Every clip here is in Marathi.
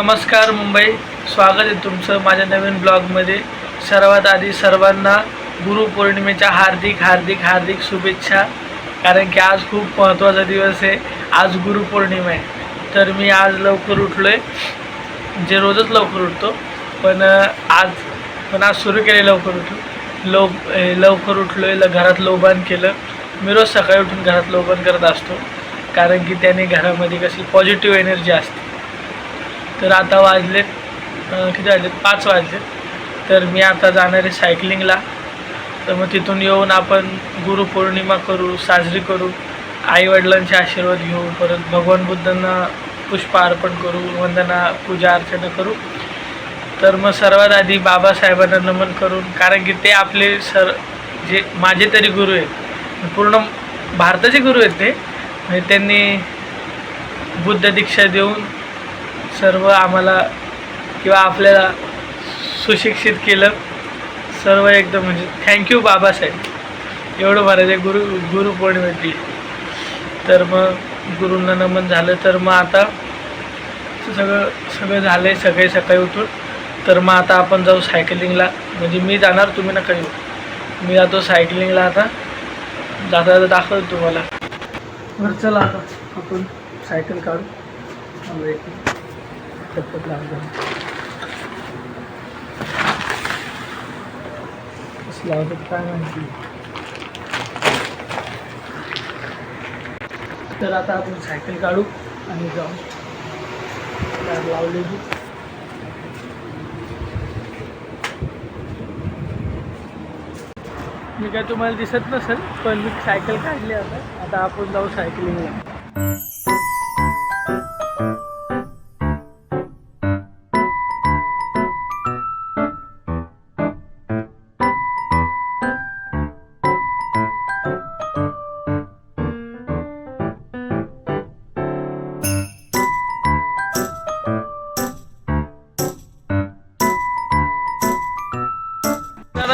नमस्कार मुंबई, स्वागत आहे तुमचं माझ्या नवीन ब्लॉगमध्ये। सर्वात आधी सर्वांना गुरुपौर्णिमेच्या हार्दिक हार्दिक हार्दिक शुभेच्छा। कारण की आज खूप महत्त्वाचा दिवस आहे, आज गुरुपौर्णिमा आहे। तर मी आज लवकर उठलो आहे, जे रोजच लवकर उठतो, पण आज सुरू केले लवकर उठून। लवकर उठलो आहे, घरात लोबान केलं। मी रोज सकाळी उठून घरात लोबान करत असतो, कारण की त्याने घरामध्ये कशी पॉझिटिव्ह एनर्जी असते। तर आता वाजले किती वाजले, 5 वाजले। तर मी आता जाणार आहे सायकलिंगला। तर मग तिथून येऊन आपण गुरुपौर्णिमा करू, साजरी करू, आईवडिलांचे आशीर्वाद घेऊ, परत भगवान बुद्धांना पुष्प अर्पण करू, वंदना पूजा अर्चना करू। तर मग सर्वात आधी बाबासाहेबांना नमन करून, कारण की ते आपले जे माझे तरी गुरु आहेत, पूर्ण भारताचे गुरु आहेत ते। म्हणजे त्यांनी बुद्ध दीक्षा देऊन सर्व आम्हाला किंवा आपल्याला सुशिक्षित केलं, सर्व एकदम म्हणजे थँक्यू बाबासाहेब, एवढं म्हणायचं गुरुपौर्णिमेची। तर मग गुरूंना नमन झालं। तर मग आता सगळं झालं आहे, सकाळी उठून। तर मग आता आपण जाऊ सायकलिंगला, म्हणजे मी जाणार, तुम्ही नका येऊ, मी जातो सायकलिंगला। आता जाता दाखवतो तुम्हाला। बरं चला आता आपण सायकल काढू, चप्पल लावून लावतात काय माहिती। तर आता आपण सायकल काढू आणि जाऊ। लावलेली मी काय तुम्हाला दिसत नसेल, पण मी सायकल काढली आता आपण जाऊ सायकलिंगला।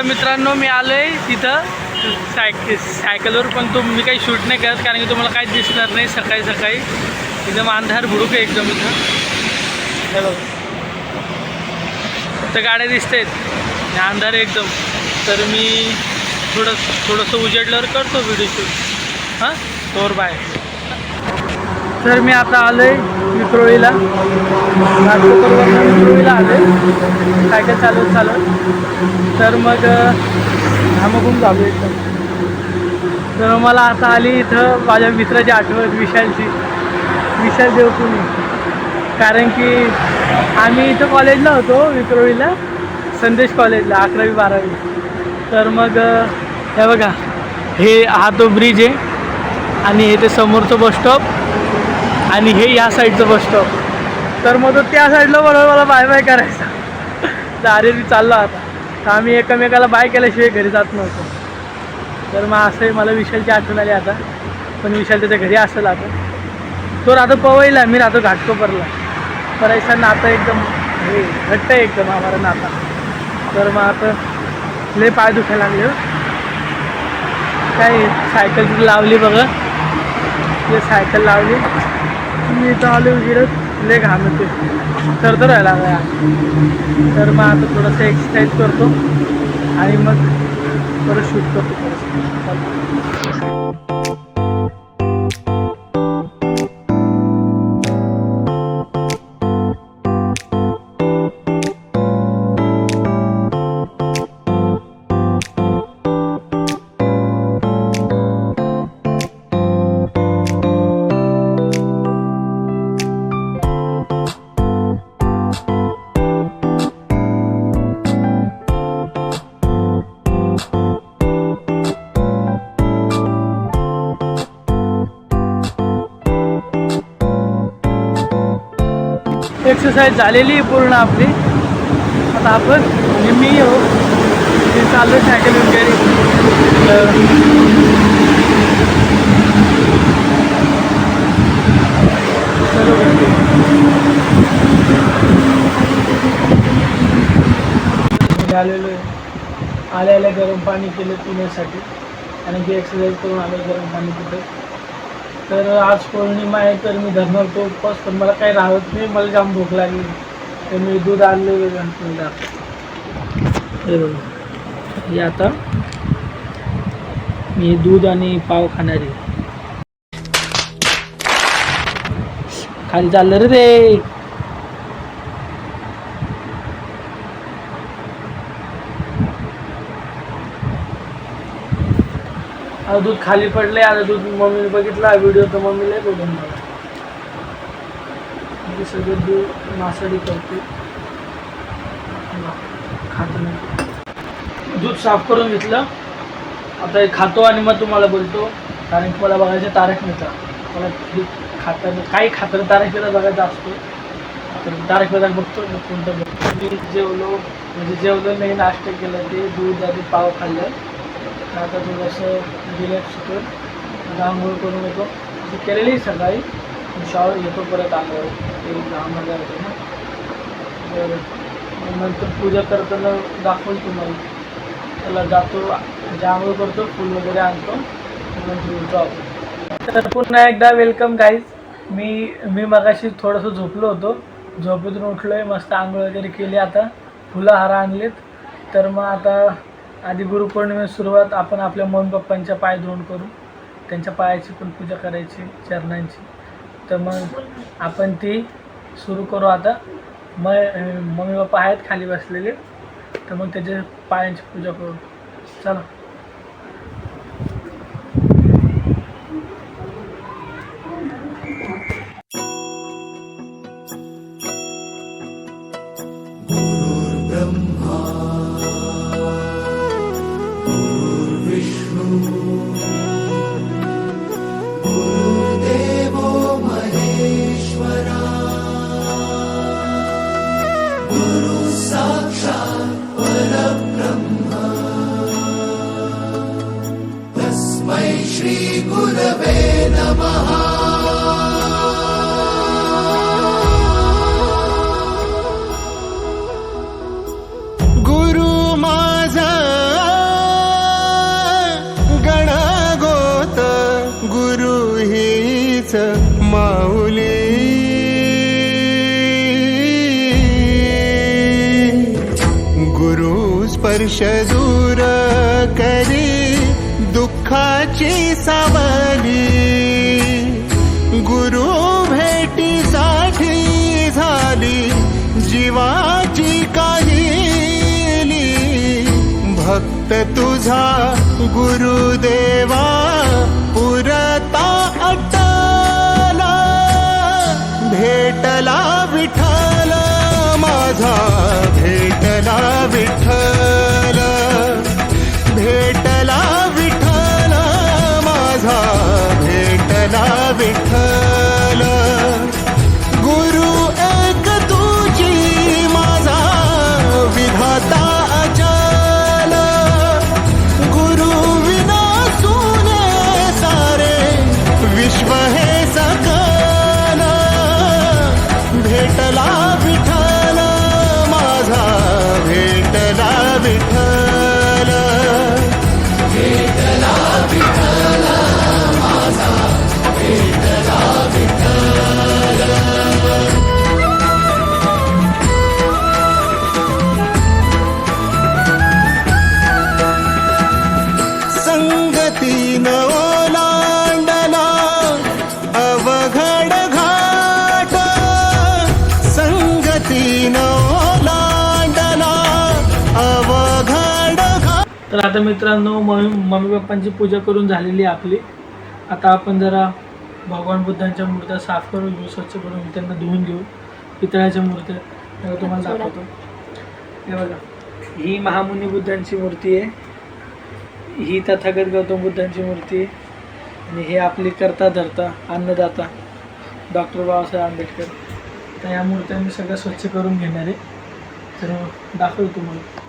मित्रांनो, मी आलो आहे तिथं सायकलवर, पण मी काही शूट नाही करत, कारण की तुम्हाला काहीच दिसणार नाही। सकाळी एकदम अंधार भुडूक आहे एकदम इथं, हे बघा फक्त गाड्या दिसतात, अंधार आहे एकदम। तर मी थोडंसं उजेडल्यावर करतो व्हिडिओ शूट। हां तोर बाय। तर मी आता आलो आहे विक्रोळीला, विक्रोळीला आलो आहे सायकल चालवत। तर मग धामगून झालो एकदम। तर मला आता आली इथं माझ्या मित्राची आठवण, विशाल देवकुनी। कारण की आम्ही इथं कॉलेजला होतो विक्रोळीला, संदेश कॉलेजला 11वी 12वी। तर मग हे बघा, हा तो ब्रिज आहे, आणि हे ते समोरचं बस स्टॉप, आणि हे या साईडचं बस स्टॉप। तर मग तो त्या साईडला बरोबर मला बाय बाय करायचा, दारेरी चाललो आता। तर आम्ही एकमेकाला बाय केल्याशिवाय घरी जात नव्हतो। तर मग असंही मला विशालची आठवण आली आता, पण विशाल त्याच्या घरी असेल आता। तो राहतो पवईला, मी राहतो घाटकोपरला। तर ऐसा नातं एकदम हे घट्ट आहे एकदम आम्हाला नाता। तर मग आता लय पाय दुखायला लागले, काय सायकल लावली बघा, ते सायकल लावली, मी इथं आलो गिरत, लय घाम येते, तर राहायला लागला। तर मग आता थोडंसं एक्सरसाइज करतो आणि मग परत शूट करतो एक्सरसाइज झालेली पूर्ण आपली। आता आपण मी चाललो सायकल घरी। आलेलो आहे, आल्या गरम पाणी केलं पिण्यासाठी, आणि जे एक्सरसाइज करून आलो गरम पाणी पितं। तर आज पौर्णिमा आहे, तर मी धरणार तो उपवास, पण मला काही राहत नाही, मला जाम भूक लागली। तर मी दूध आणले वेगळं दाखव. हे बघा, हे आता मी दूध आणि पाव खाणार आहे. खाली चाललं रे ते. आता दूध खाली पडले. आता दूध मम्मीने बघितला व्हिडिओ तर मम्मीला बोलून मला सगळं दूध मासळी करते. खातो नाही. दूध साफ करून घेतलं. आता हे खातो आणि मग तुम्हाला बोलतो. कारण की मला बघायचं तारक मेहता. मला खाताना काही खाताना तारक मेहता बघायचा असतो. तर तारक मेहता बघतो कोणतं बघतो. मी जेवलो नाही, नाश्ता केलं ते दूध आणि पाव खाल्लं. आता थोडंसं रिलॅक्स होतो. आता आंघोळ करून येतो. ती केलेली सकाळी. शॉवर घेतो परत आंघोळ. ते 10,000 होते ना. तर नंतर पूजा करताना दाखवून तुम्हाला. त्याला जातो, आंघोळ करतो, फूल वगैरे आणतो, नंतर आपण. तर पुन्हा एकदा वेलकम गाईज. मी मगाशी थोडंसं झोपलो होतो. झोपेतून उठलो आहे, मस्त आंघोळ वगैरे केली. आता फुलं हार आणलेत. तर मग आता आधी गुरुपौर्णिमेची सुरुवात आपण आपल्या मम्मी पप्पांच्या पाय धुवून करू. त्यांच्या पायाची पण पूजा करायची, चरणांची. तर मग आपण ती सुरू करू आता. मम्मी पप्पा आहेत खाली बसलेले. तर मग त्याच्या पायांची पूजा करू. चला. माऊली गुरु स्पर्श दूर करी दुःखाची सावली. गुरु भेटीसाठी झाली जीवाची काहिली. भक्त तुझा गुरुदेवा पुरता अटला. भेटला विठ्ठल माझा, भेटला विठ्ठल, भेटला विठ्ठल माझा, भेटला विठ्ठल. गुरु एक तुझी माझा विधाता अचल. गुरु विना सुने सारे विश्व हे सकल. भेटला विठ्ठल माझा, भेटला विठ्ठल, भेटला विठ्ठल माझा, भेटला विठ्ठल. संगतीन ओलांडला अवघड घाट. संगतीन ओलांडला अवघड घाट. तर आता मित्रांनो, मम्मी पप्पांची पूजा करून झालेली आपली. आता आपण जरा भगवान बुद्धांच्या मूर्त्या साफ करून घेऊ, स्वच्छ करून त्यांना धुवून घेऊ. पितळाच्या मूर्त्या त्याला तुम्हाला दाखवतो. हे बघा, ही महामुनी बुद्धांची मूर्ती आहे. ही तथागत गौतम बुद्धांची मूर्ती आहे. आणि हे आपली करता धरता अन्नदाता डॉक्टर बाबासाहेब आंबेडकर. तर या मूर्त्या मी सगळ्या स्वच्छ करून घेणार आहे. तर दाखवतो तुम्हाला.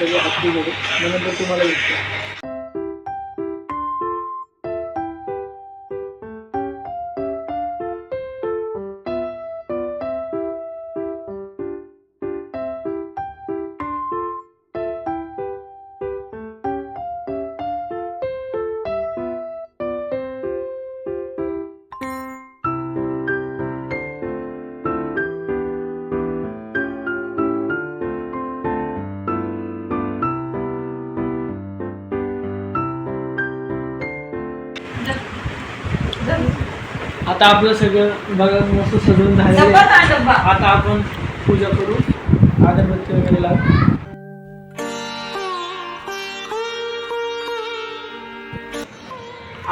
सगळे हत्तीकडे, म्हणून तर तुम्हाला भेटतो. आता आपलं सगळं बघा मस्त सजवून झालेलं आहे. आता आपण पूजा करू, अगरबत्ती वगैरे लावू.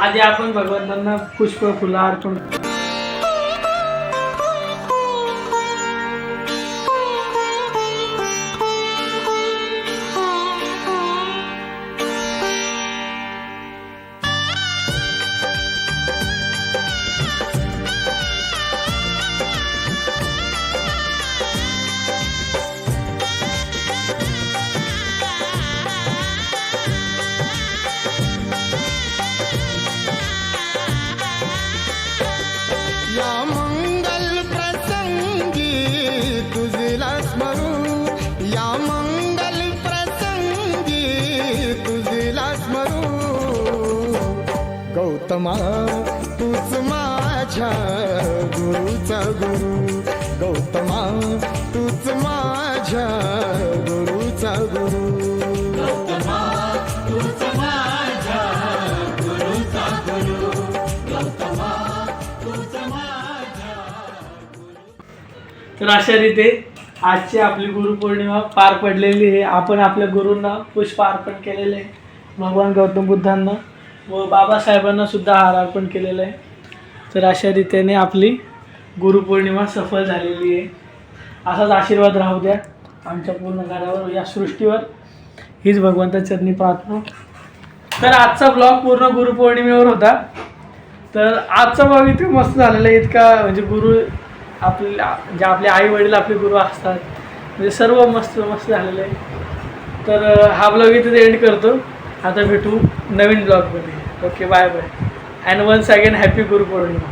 आधी आपण भगवंतांना पुष्प फुलं अर्पण करू. या मंगल प्रसंगी तुझला स्मरू, या मंगल प्रसंगी तुझला स्मरू. गौतमा तूच माझ्या गुरुचा गुरु, गौतमा तूच माझ्या गुरुचा गुरु. गौतमा तूच माझ्या गुरुचा गुरु, गौतमा. तर अशा रीते आजची आपली गुरुपौर्णिमा पार पडलेली आहे. आपण आपल्या गुरूंना पुष्प अर्पण केलेलं आहे, भगवान गौतम बुद्धांना व बाबासाहेबांना सुद्धा हार अर्पण केलेलं आहे. तर अशा रीतीने आपली गुरुपौर्णिमा सफल झालेली आहे. असाच आशीर्वाद राहू द्या आमच्या पूर्ण घरावर, या सृष्टीवर, हीच भगवंताच्या चरणी प्रार्थना. तर आजचा ब्लॉग पूर्ण गुरुपौर्णिमेवर होता. तर आजचा ब्लॉग इतका मस्त झालेला आहे, इतका म्हणजे गुरु जे आपले आई वडील आपले गुरु असतात, म्हणजे सर्व मस्त मस्त झालेलं आहे. तर हा ब्लॉग इथे एंड करतो. आता भेटू नवीन ब्लॉगमध्ये. Okay, bye bye and once again happy Guru Purnima.